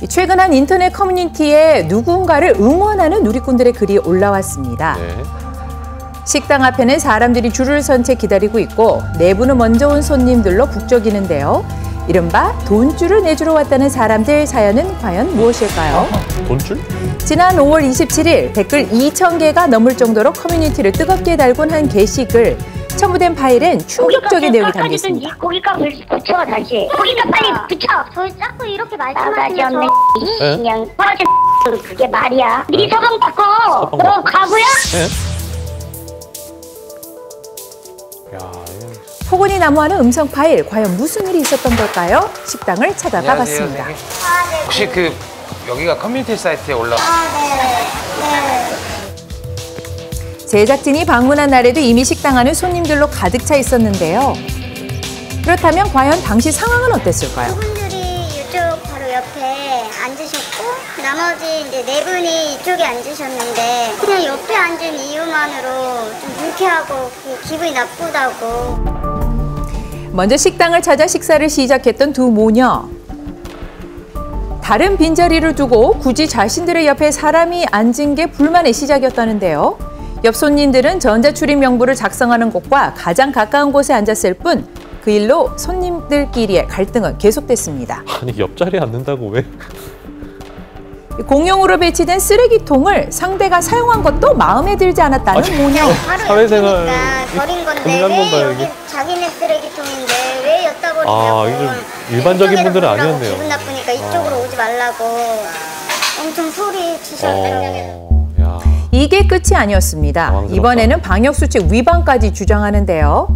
최근 한 인터넷 커뮤니티에 누군가를 응원하는 누리꾼들의 글이 올라왔습니다. 네. 식당 앞에는 사람들이 줄을 선 채 기다리고 있고 내부는 먼저 온 손님들로 북적이는데요. 이른바 돈줄을 내주러 왔다는 사람들 사연은 과연 무엇일까요? 돈줄? 지난 5월 27일 댓글 2,000개가 넘을 정도로 커뮤니티를 뜨겁게 달군 한 게시글. 첨부된 파일엔 충격적인 내용이 담겨 있습니다. 고깃값 붙여 다시. 고깃값 빨리 붙여. 저희 자꾸 이렇게 말씀하시면 그냥 그게 말이야. 네 서방 바꿔. 너 가구야? 네. 포근이 난무하는 음성 파일, 과연 무슨 일이 있었던 걸까요? 식당을 찾아가 봤습니다. 혹시 여기가 커뮤니티 사이트에 제작진이 방문한 날에도 이미 식당 안은 손님들로 가득 차 있었는데요. 그렇다면 과연 당시 상황은 어땠을까요? 그분들이 이쪽 바로 옆에 앉으셨고 나머지 이제 네 분이 이쪽에 앉으셨는데 그냥 옆에 앉은 이유만으로 좀 불쾌하고 기분이 나쁘다고. 먼저 식당을 찾아 식사를 시작했던 두 모녀. 다른 빈자리를 두고 굳이 자신들의 옆에 사람이 앉은 게 불만의 시작이었다는데요. 옆 손님들은 전자출입 명부를 작성하는 곳과 가장 가까운 곳에 앉았을 뿐 그 일로 손님들끼리의 갈등은 계속됐습니다. 아니 옆자리에 앉는다고 왜? 공용으로 배치된 쓰레기통을 상대가 사용한 것도 마음에 들지 않았다는 모녀. 사회생활 버린 건데 왜 여기 자기네 쓰레기통인데 왜 여기다 버리냐고. 아, 이게 좀 일반적인 분들은 아니었네요. 기분 나쁘니까 이쪽으로 오지 말라고 엄청 소리 치셨는데. 이게 끝이 아니었습니다. 이번에는 방역수칙 위반까지 주장하는데요.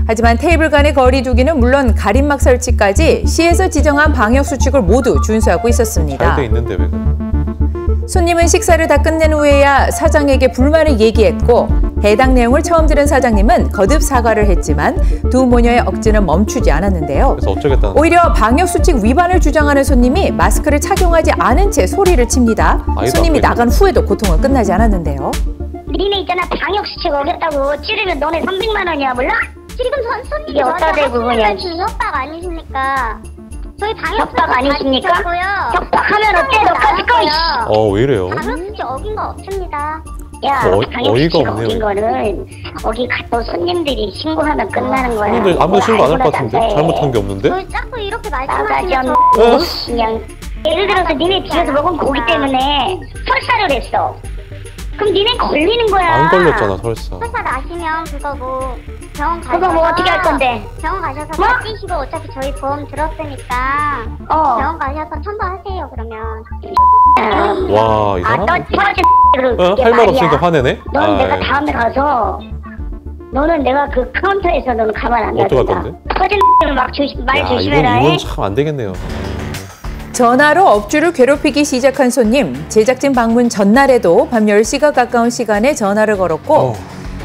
하지만 테이블 간의 거리 두기는 물론 가림막 설치까지 시에서 지정한 방역수칙을 모두 준수하고 있었습니다. 잘 돼 있는데 왜 그래? 손님은 식사를 다 끝낸 후에야 사장에게 불만을 얘기했고 해당 내용을 처음 들은 사장님은 거듭 사과를 했지만 두 모녀의 억지는 멈추지 않았는데요. 그래서 어쩌겠다는 오히려 방역수칙 위반을 주장하는 손님이 마스크를 착용하지 않은 채 소리를 칩니다. 손님이 나간 후에도 고통은 끝나지 않았는데요. 니네 있잖아 방역수칙 어겼다고 찌르면 너네 300만 원이야 몰라? 지금 손님이 어디다 대고 그냥 협박 아니십니까? 저희 방역 협박 아니십니까? 협박하면 어때? 너까지 꺼! 왜 이래요? 방역수칙 어긴 거 없습니다. 야, 어이가 없네요. 어긴 거는 거기 가서 손님들이 신고하면 끝나는 거야. 손님들 아무도 신고 안 할 것 같은데? 잘못한 게 없는데? 저희 자꾸 이렇게 말씀하시면 그냥 예를 들어서 니네 집에서 먹은 고기 때문에 설사를 했어. 그럼 니네 걸리는 거야. 안 걸렸잖아, 설사. 설사 나시면 그거 뭐 병원 가셔서 그거 뭐 어떻게 할 건데? 병원 가셔서 떼시고 어차피 저희 보험 들었으니까 병원 가셔서 첨부하세요 그러면. 와, 이 사람? 할 말 없으니까 화내네? 넌 내가 다음에 가서 너는 내가 그 카운터에서 너는 가만 안 놔둔다. 어떡할 건데? 꺼진 말 조심해라. 이건 참 안 되겠네요. 전화로 업주를 괴롭히기 시작한 손님. 제작진 방문 전날에도 밤 10시가 가까운 시간에 전화를 걸었고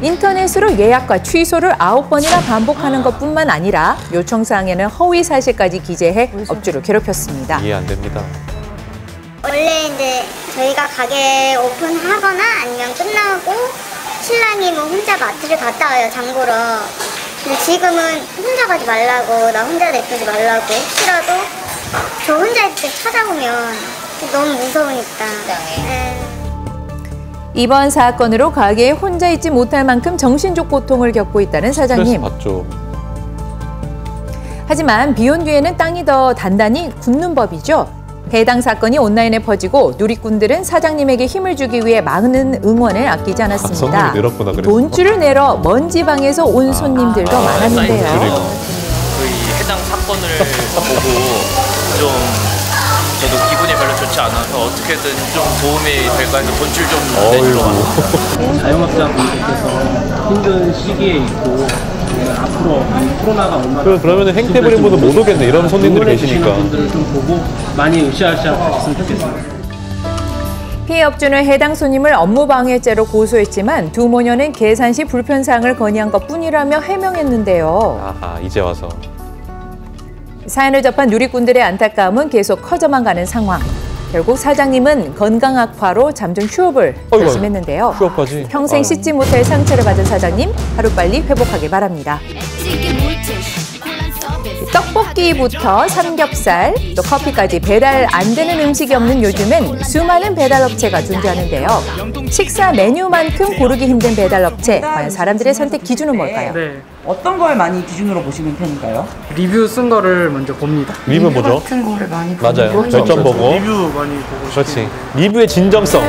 인터넷으로 예약과 취소를 9번이나 반복하는 것뿐만 아니라 요청사항에는 허위 사실까지 기재해 업주를 괴롭혔습니다. 이해 안 됩니다. 원래 이제 저희가 가게 오픈하거나 아니면 끝나고 신랑이 뭐 혼자 마트를 갔다 와요, 장 보러. 근데 지금은 혼자 가지 말라고, 나 혼자 냅두지 말라고, 혹시라도 저 혼자 있을 때 찾아오면 너무 무서우니까. 이번 사건으로 가게에 혼자 있지 못할 만큼 정신적 고통을 겪고 있다는 사장님. 스트레스 받죠. 하지만 비온 뒤에는 땅이 더 단단히 굳는 법이죠. 해당 사건이 온라인에 퍼지고 누리꾼들은 사장님에게 힘을 주기 위해 많은 응원을 아끼지 않았습니다. 늘었구나, 돈줄을 내러 먼 지방에서 온 손님들도 많았는데요. 저희 해당 사건을 보고 좀 저도 기분이 별로 좋지 않아서 어떻게든 좀 도움이 될까 해서 돈줄 좀 내주러 왔습니다. 자영업자분들께서 힘든 시기에 있고 앞으로 코로나가 얼마나 그러면 행태부린 분도 못 오겠네. 이런 손님들이 계시니까. 분들을 좀 보고 많이 으쌰으쌰 하셨으면 좋겠습니다. 피해 업주는 해당 손님을 업무방해죄로 고소했지만 두 모녀는 계산 시 불편사항을 건의한 것뿐이라며 해명했는데요. 아하, 이제 와서. 사연을 접한 누리꾼들의 안타까움은 계속 커져만 가는 상황. 결국 사장님은 건강 악화로 잠정 휴업을 결심했는데요. 휴업까지? 평생 씻지 못할 상처를 받은 사장님, 하루빨리 회복하길 바랍니다. 떡볶이부터 삼겹살, 또 커피까지 배달 안 되는 음식이 없는 요즘엔 수많은 배달업체가 존재하는데요. 식사 메뉴만큼 고르기 힘든 배달업체, 과연 사람들의 선택 기준은 뭘까요? 네. 어떤 걸 많이 기준으로 보시는 편인가요? 리뷰 쓴 거를 먼저 봅니다. 리뷰 뭐죠? 같은 거를 많이 맞아요. 보는 별점 보고. 리뷰 많이 보고 그렇지. 싶은데. 리뷰의 진정성.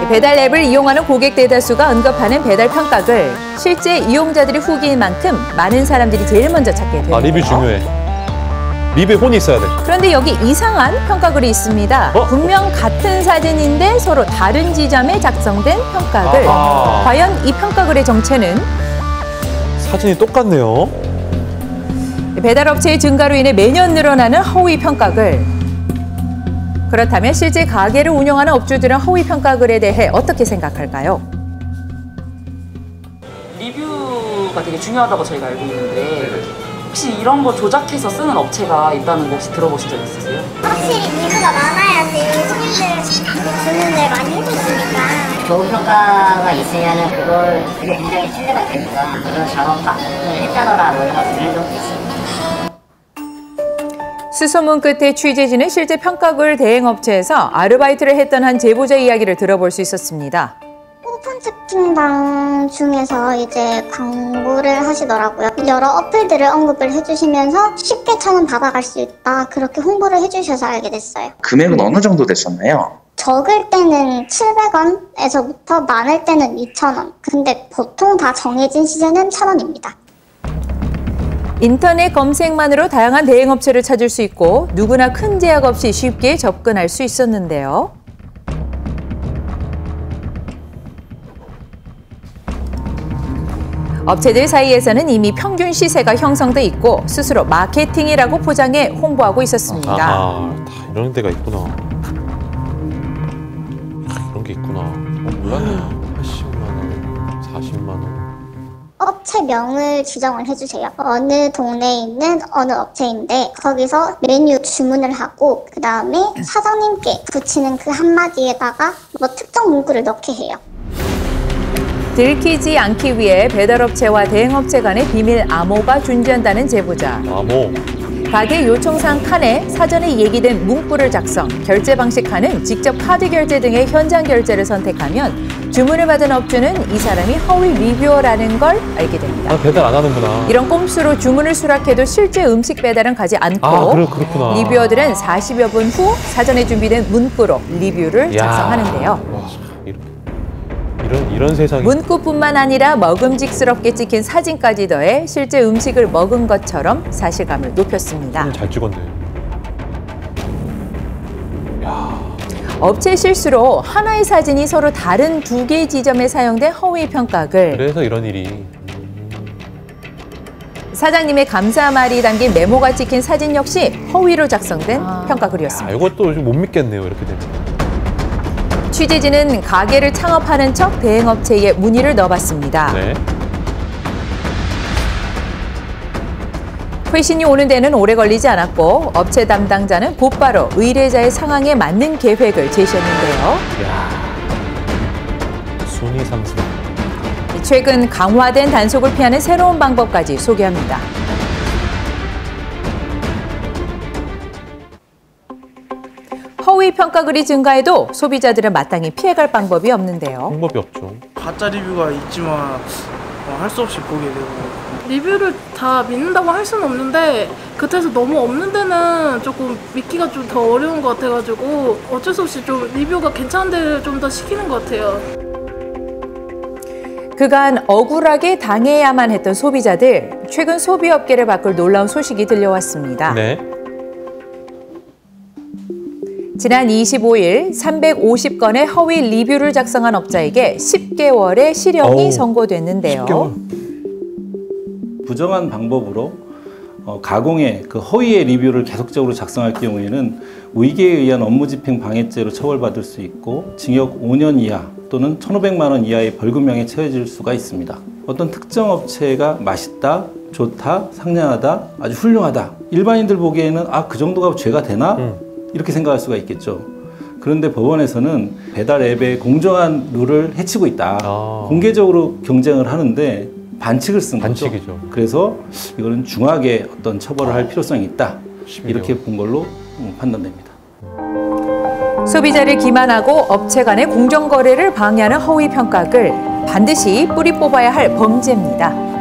배달 앱을 이용하는 고객 대다수가 언급하는 배달 평가글. 실제 이용자들이 후기인 만큼 많은 사람들이 제일 먼저 찾게 돼요. 아, 리뷰 중요해. 리뷰에 혼이 있어야 돼. 그런데 여기 이상한 평가글이 있습니다. 분명 같은 사진인데 서로 다른 지점에 작성된 평가글. 아하. 과연 이 평가글의 정체는? 사진이 똑같네요. 배달업체의 증가로 인해 매년 늘어나는 허위 평가글. 그렇다면 실제 가게를 운영하는 업주들은 허위 평가글에 대해 어떻게 생각할까요? 리뷰가 되게 중요하다고 저희가 알고 있는데 혹시 이런 거 조작해서 쓰는 업체가 있다는 거 혹시 들어보신 적 있으세요? 확실히 리뷰가 많아야지 손님들 주문을 많이 해줬으니까. 좋은 평가가 있으면 그게 굉장히 신뢰가 되니까 그런 작업을 했다더라 뭐 이런 거 들은 적도 있습니다. 수소문 끝에 취재진은 실제 평가글 대행업체에서 아르바이트를 했던 한 제보자의 이야기를 들어볼 수 있었습니다. 오픈 채팅방 중에서 이제 광고를 하시더라고요. 여러 어플들을 언급을 해주시면서 쉽게 1,000원 받아갈 수 있다. 그렇게 홍보를 해주셔서 알게 됐어요. 금액은 어느 정도 됐었나요? 적을 때는 700원에서부터 많을 때는 2,000원. 근데 보통 다 정해진 시세는 1,000원입니다. 인터넷 검색만으로 다양한 대행업체를 찾을 수 있고 누구나 큰 제약 없이 쉽게 접근할 수 있었는데요. 업체들 사이에서는 이미 평균 시세가 형성돼 있고 스스로 마케팅이라고 포장해 홍보하고 있었습니다. 아, 다 이런 데가 있구나. 이런 게 있구나. 몰랐네. 80만 원, 40만 원. 업체명을 지정을 해주세요. 어느 동네에 있는 어느 업체인데 거기서 메뉴 주문을 하고 그 다음에 사장님께 붙이는 그 한마디에다가 뭐 특정 문구를 넣게 해요. 들키지 않기 위해 배달업체와 대행업체 간의 비밀 암호가 존재한다는 제보자. 암호. 가게 요청사항 칸에 사전에 얘기된 문구를 작성, 결제 방식 칸은 직접 카드 결제 등의 현장 결제를 선택하면 주문을 받은 업주는 이 사람이 허위 리뷰어라는 걸 알게 됩니다. 아, 배달 안 하는구나. 이런 꼼수로 주문을 수락해도 실제 음식 배달은 가지 않고 그렇구나. 리뷰어들은 40여 분 후 사전에 준비된 문구로 리뷰를 작성하는데요. 이런 세상이. 문구뿐만 아니라 먹음직스럽게 찍힌 사진까지 더해 실제 음식을 먹은 것처럼 사실감을 높였습니다. 잘 찍었네. 업체 실수로 하나의 사진이 서로 다른 2개의 지점에 사용된 허위 평가글. 그래서 이런 일이. 사장님의 감사 말이 담긴 메모가 찍힌 사진 역시 허위로 작성된 평가글이었습니다. 이것도 못 믿겠네요, 이렇게 되면. 취재진은 가게를 창업하는 척 대행업체에 문의를 넣어봤습니다. 네. 회신이 오는 데는 오래 걸리지 않았고 업체 담당자는 곧바로 의뢰자의 상황에 맞는 계획을 제시했는데요. 순위 상승. 최근 강화된 단속을 피하는 새로운 방법까지 소개합니다. 허위 평가글이 증가해도 소비자들은 마땅히 피해갈 방법이 없는데요. 방법이 없죠. 가짜 리뷰가 있지만 할 수 없이 보게 되고. 리뷰를 다 믿는다고 할 수는 없는데 그때서 너무 없는 데는 조금 믿기가 좀 더 어려운 것 같아가지고 어쩔 수 없이 좀 리뷰가 괜찮은 데를 좀 더 시키는 것 같아요. 그간 억울하게 당해야만 했던 소비자들, 최근 소비업계를 바꿀 놀라운 소식이 들려왔습니다. 네. 지난 25일 350건의 허위 리뷰를 작성한 업자에게 10개월의 실형이 선고됐는데요. 10개월. 부정한 방법으로 가공의 그 허위의 리뷰를 계속적으로 작성할 경우에는 위계에 의한 업무집행 방해죄로 처벌받을 수 있고 징역 5년 이하 또는 1,500만 원 이하의 벌금형에 처해질 수가 있습니다. 어떤 특정 업체가 맛있다, 좋다, 상냥하다, 아주 훌륭하다. 일반인들 보기에는 그 정도가 죄가 되나? 이렇게 생각할 수가 있겠죠. 그런데 법원에서는 배달 앱의 공정한 룰을 해치고 있다. 공개적으로 경쟁을 하는데 반칙을 쓴 거죠. 반칙이죠. 그래서 이거는 중하게 어떤 처벌을 할 필요성이 있다. 이렇게 본 걸로 판단됩니다. 소비자를 기만하고 업체 간의 공정거래를 방해하는 허위 평가글 반드시 뿌리 뽑아야 할 범죄입니다.